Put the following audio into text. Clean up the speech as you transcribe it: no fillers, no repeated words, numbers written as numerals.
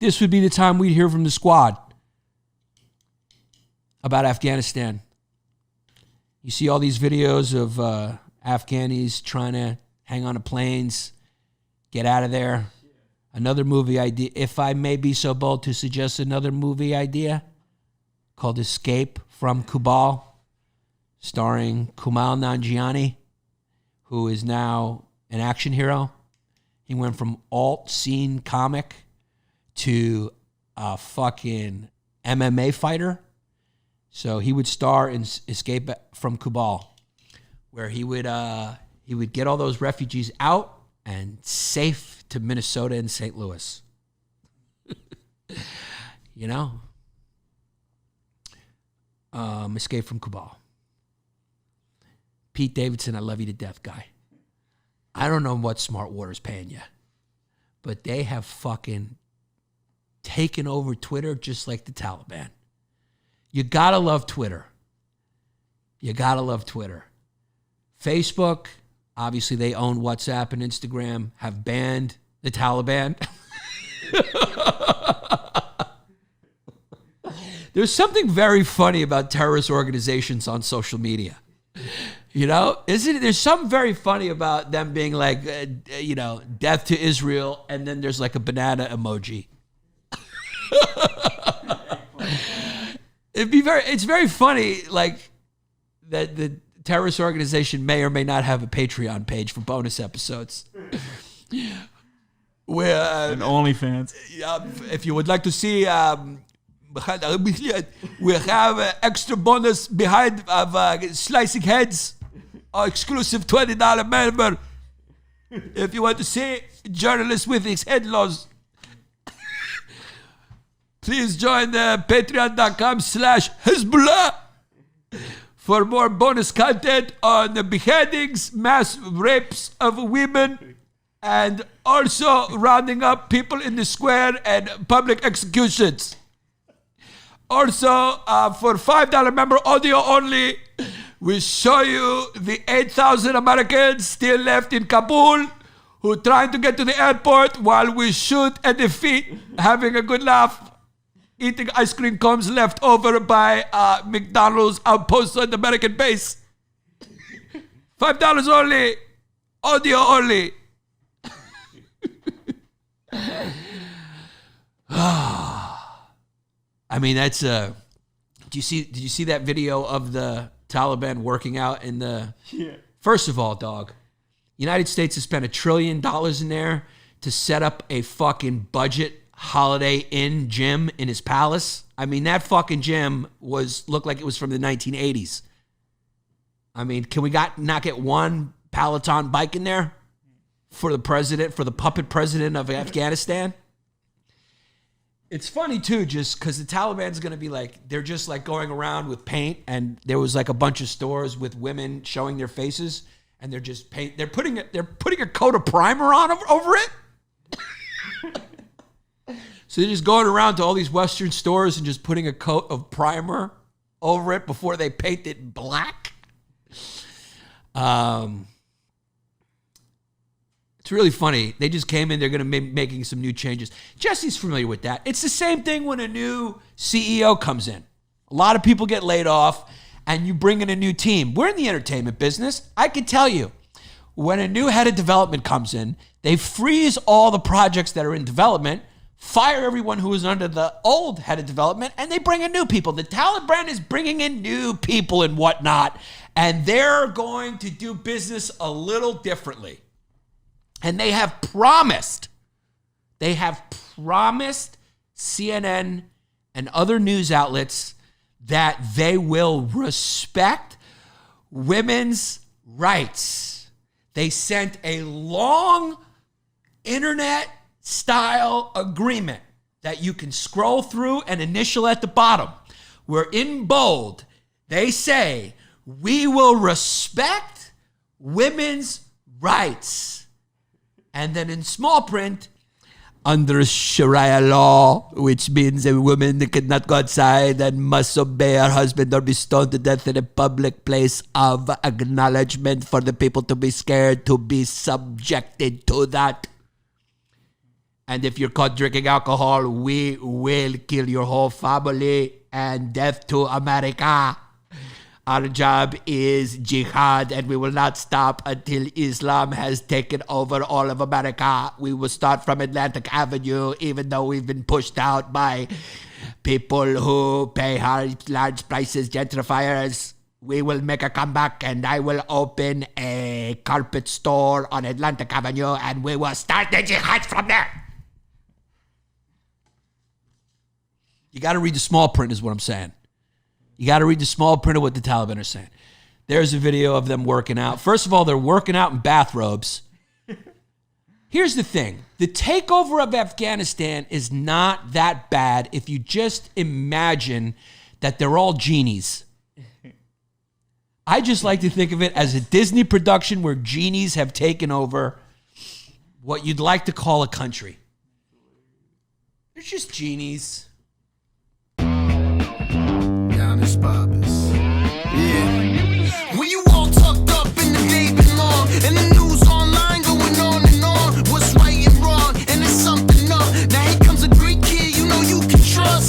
this would be the time we'd hear from the squad about Afghanistan. You see all these videos of Afghanis trying to hang on to planes, get out of there. Another movie idea, if I may be so bold to suggest another movie idea called Escape from Kabul, starring Kumail Nanjiani, who is now an action hero. He went from alt-scene comic to a fucking MMA fighter. So he would star in Escape from Kabul, where he would get all those refugees out and safe to Minnesota and St. Louis. You know? Escape from Kabul. Pete Davidson, I love you to death, guy. I don't know what Smart Water's paying you, but they have fucking taken over Twitter just like the Taliban. You gotta love Twitter. You gotta love Twitter. Facebook, obviously they own WhatsApp and Instagram, have banned the Taliban. There's something very funny about terrorist organizations on social media. You know, there's something very funny about them being like, death to Israel, and then there's like a banana emoji. It's very funny, like, that the terrorist organization may or may not have a Patreon page for bonus episodes. Where and OnlyFans. If you would like to see, we have extra bonus behind of slicing heads, exclusive $20 member. If you want to see journalists with his head loss, please join the patreon.com/Hezbollah for more bonus content on the beheadings, mass rapes of women, and also rounding up people in the square and public executions. Also, for $5 member audio only, we show you the 8,000 Americans still left in Kabul who are trying to get to the airport while we shoot at their feet, having a good laugh, eating ice cream cones left over by McDonald's outpost on the American base. $5 only, audio only. I mean, that's did you see that video of the Taliban working out in the... Yeah. First of all, dog, United States has spent $1 trillion in there to set up a fucking budget Holiday Inn gym in his palace. I mean, that fucking gym looked like it was from the 1980s. I mean, can we not get one Peloton bike in there for the president, for the puppet president of Afghanistan? It's funny, too, just because the Taliban's going to be like, they're just like going around with paint, and there was like a bunch of stores with women showing their faces, and they're just they're putting a coat of primer on over it. So they're just going around to all these Western stores and just putting a coat of primer over it before they paint it black. It's really funny. They just came in. They're going to be making some new changes. Jesse's familiar with that. It's the same thing when a new CEO comes in. A lot of people get laid off, and you bring in a new team. We're in the entertainment business. I can tell you, when a new head of development comes in, they freeze all the projects that are in development, fire everyone who was under the old head of development, and they bring in new people. The Taliban is bringing in new people and whatnot, and they're going to do business a little differently. And they have promised CNN and other news outlets that they will respect women's rights. They sent a long internet-style agreement that you can scroll through and initial at the bottom, where in bold, they say, we will respect women's rights. And then in small print, under Sharia law, which means a woman cannot go outside and must obey her husband or be stoned to death in a public place of acknowledgement for the people to be scared to be subjected to that. And if you're caught drinking alcohol, we will kill your whole family and death to America. Our job is jihad, and we will not stop until Islam has taken over all of America. We will start from Atlantic Avenue, even though we've been pushed out by people who pay large prices, gentrifiers. We will make a comeback, and I will open a carpet store on Atlantic Avenue, and we will start the jihad from there. You got to read the small print is what I'm saying. You got to read the small print of what the Taliban are saying. There's a video of them working out. First of all, they're working out in bathrobes. Here's the thing. The takeover of Afghanistan is not that bad if you just imagine that they're all genies. I just like to think of it as a Disney production where genies have taken over what you'd like to call a country. They're just genies. Yannis, Pappas.